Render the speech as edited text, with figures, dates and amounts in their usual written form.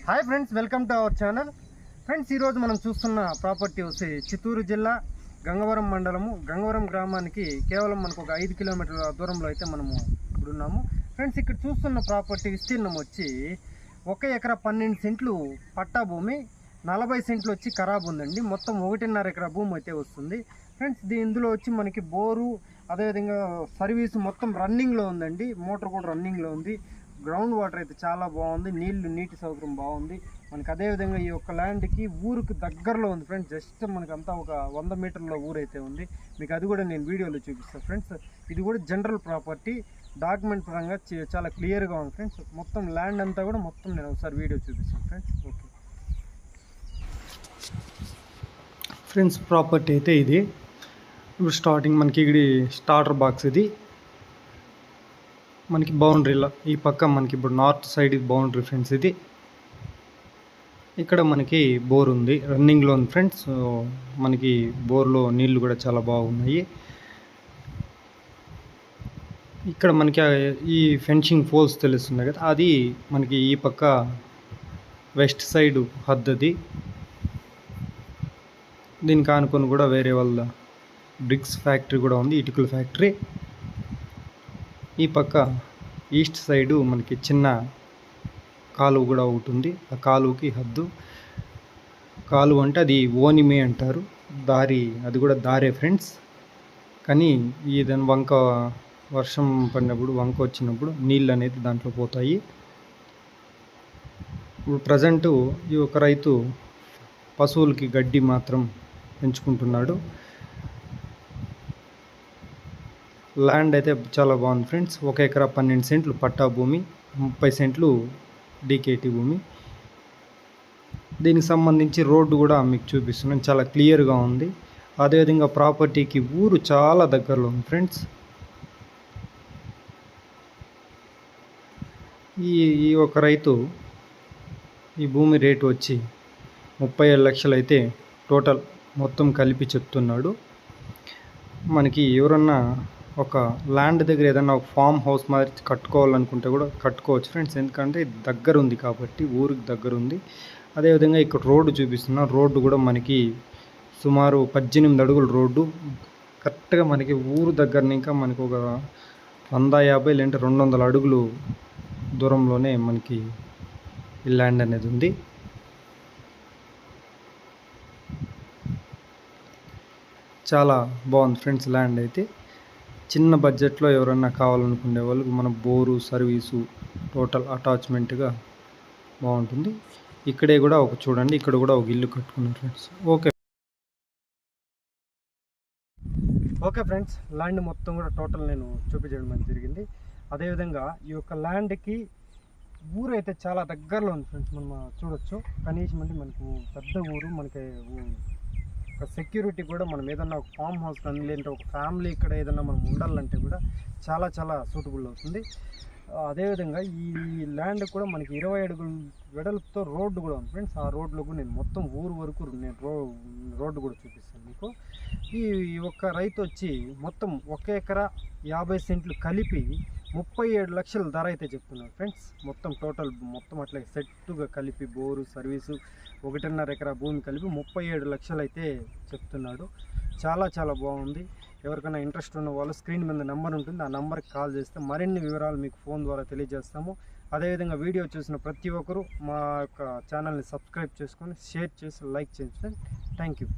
Hi friends, welcome to our channel. Friends, ఈరోజు మనం చూస్తున్న ప్రాపర్టీ వచ్చి చిత్తూరు జిల్లా గంగవరం మండలము గంగవరం గ్రామానికి కేవలం మనకు ఒక 5 కిలోమీటర్ల దూరంలో అయితే మనము ఇప్పుడున్నాము. ఫ్రెండ్స్, ఇక్కడ చూస్తున్న ప్రాపర్టీ విస్తీర్ణం వచ్చి 1 ఎకరా 12 సెంట్లు పట్టా భూమి, 40 సెంట్లు వచ్చి ఖరాబ్ ఉందండి. మొత్తం 1.5 ఎకరా భూమి అయితే వస్తుంది. ఫ్రెండ్స్, ఇందులో వచ్చి మనకి బోరు, అదేవిధంగా సర్వీస్ మొత్తం రన్నింగ్లో ఉందండి. మోటార్ కూడా రన్నింగ్లో ఉంది. గ్రౌండ్ వాటర్ అయితే చాలా బాగుంది. నీటి సౌకర్యం బాగుంది మనకి. అదేవిధంగా ఈ యొక్క ల్యాండ్కి ఊరికి దగ్గరలో ఉంది ఫ్రెండ్స్. జస్ట్ మనకి అంతా ఒక 100 మీటర్ల ఊరు అయితే ఉంది. మీకు అది కూడా నేను వీడియోలో చూపిస్తాను ఫ్రెండ్స్. ఇది కూడా జనరల్ ప్రాపర్టీ, డాక్యుమెంట్ పరంగా చాలా క్లియర్గా ఉంది ఫ్రెండ్స్. మొత్తం ల్యాండ్ అంతా కూడా మొత్తం నేను ఒకసారి వీడియో చూపిస్తాను ఫ్రెండ్స్. ఓకే ఫ్రెండ్స్, ప్రాపర్టీ అయితే ఇది. ఇప్పుడు స్టార్టింగ్ మనకి ఇది స్టార్టర్ బాక్స్. ఇది మనకి బౌండరీలో ఈ పక్క మనకి ఇప్పుడు నార్త్ సైడ్ బౌండరీ ఫ్రెండ్స్. ఇది ఇక్కడ మనకి బోర్ ఉంది, రన్నింగ్లో ఉంది ఫ్రెండ్స్. మనకి బోర్లో నీళ్లు కూడా చాలా బాగున్నాయి. ఇక్కడ మనకి ఈ ఫెన్సింగ్ పోల్స్ తెలుస్తున్నాయి కదా, అది మనకి ఈ పక్క వెస్ట్ సైడ్ హద్దది. దీనికి ఆనుకొని కూడా వేరే వాళ్ళ బ్రిక్స్ ఫ్యాక్టరీ కూడా ఉంది, ఇటుకల ఫ్యాక్టరీ. ఈ పక్క ఈస్ట్ సైడు మనకి చిన్న కాలువ కూడా ఒకటి ఉంది. ఆ కాలువకి హద్దు. కాలువ అంటే అది ఓనిమే అంటారు, దారి. అది కూడా దారే ఫ్రెండ్స్. కానీ ఏదైనా వంక వర్షం పడినప్పుడు, వంక వచ్చినప్పుడు నీళ్ళు అనేది దాంట్లో పోతాయి. ఇప్పుడు ప్రజెంటు ఈ ఒక రైతు పశువులకి గడ్డి మాత్రం పెంచుకుంటున్నాడు. ల్యాండ్ అయితే చాలా బాగుంది ఫ్రెండ్స్. 1 ఎకరా 12 సెంట్లు పట్టా భూమి, 30 సెంట్లు డీకేటీ భూమి. దీనికి సంబంధించి రోడ్డు కూడా మీకు చూపిస్తున్నాను, చాలా క్లియర్గా ఉంది. అదేవిధంగా ప్రాపర్టీకి ఊరు చాలా దగ్గరలో ఉంది ఫ్రెండ్స్. ఈ ఒక రైతు ఈ భూమి రేటు వచ్చి 37 లక్షలు అయితే టోటల్ మొత్తం కలిపి చెప్తున్నాడు. మనకి ఎవరన్నా ఒక ల్యాండ్ దగ్గర ఏదైనా ఒక ఫామ్ హౌస్ మాదిరి కట్టుకోవాలనుకుంటే కూడా కట్టుకోవచ్చు ఫ్రెండ్స్. ఎందుకంటే దగ్గర ఉంది కాబట్టి, ఊరికి దగ్గర ఉంది. అదేవిధంగా ఇక్కడ రోడ్డు చూపిస్తున్నా. రోడ్డు కూడా మనకి సుమారు 18 అడుగుల రోడ్డు. కరెక్ట్గా మనకి ఊరు దగ్గర ఇంకా మనకు ఒక 150 లేదంటే 200 అడుగులు దూరంలోనే మనకి ఈ ల్యాండ్ అనేది ఉంది. చాలా బాగుంది ఫ్రెండ్స్ ల్యాండ్ అయితే. చిన్న బడ్జెట్లో ఎవరన్నా కావాలనుకునే వాళ్ళకి మన బోరు, సర్వీసు టోటల్ అటాచ్మెంట్గా బాగుంటుంది. ఇక్కడే కూడా ఒక చూడండి, ఇక్కడ కూడా ఒక ఇల్లు కట్టుకున్నారు ఫ్రెండ్స్. ఓకే ఫ్రెండ్స్, ల్యాండ్ మొత్తం కూడా టోటల్ నేను చూపించడం జరిగింది. అదేవిధంగా ఈ యొక్క ల్యాండ్కి ఊరు అయితే చాలా దగ్గరలో ఉంది ఫ్రెండ్స్. మనం చూడొచ్చు. కనీసం అంటే మనకు పెద్ద ఊరు. మనకి ఒక సెక్యూరిటీ కూడా, మనం ఏదన్నా ఒక ఫామ్ హౌస్ కానీ లేదంటే ఒక ఫ్యామిలీ ఇక్కడ ఏదన్నా మనం ఉండాలంటే కూడా చాలా చాలా సూటబుల్ అవుతుంది. అదేవిధంగా ఈ ల్యాండ్ కూడా మనకి 20 అడుగుల వెడల్పుతో రోడ్డు కూడా ఉంది ఫ్రెండ్స్. ఆ రోడ్లో కూడా నేను మొత్తం ఊరు వరకు నేను రోడ్డు కూడా చూపిస్తాను మీకు. ఈ ఒక్క రైతు వచ్చి మొత్తం 1 ఎకరా 50 సెంట్లు కలిపి 37 లక్షల ధర అయితే చెప్తున్నారు ఫ్రెండ్స్. మొత్తం టోటల్ మొత్తం అట్లా సెట్టుగా కలిపి బోరు, సర్వీసు, 1.5 ఎకరా భూమి కలిపి 37 లక్షలు అయితే చెప్తున్నాడు. చాలా చాలా బాగుంది. ఎవరికైనా ఇంట్రెస్ట్ ఉన్న వాళ్ళు స్క్రీన్ మీద నెంబర్ ఉంటుంది, ఆ నెంబర్కి కాల్ చేస్తే మరిన్ని వివరాలు మీకు ఫోన్ ద్వారా తెలియజేస్తాము. అదేవిధంగా వీడియో చూసిన ప్రతి ఒక్కరూ మా యొక్క ఛానల్ని సబ్స్క్రైబ్ చేసుకొని షేర్ చేసి లైక్ చేయండి. Thank you.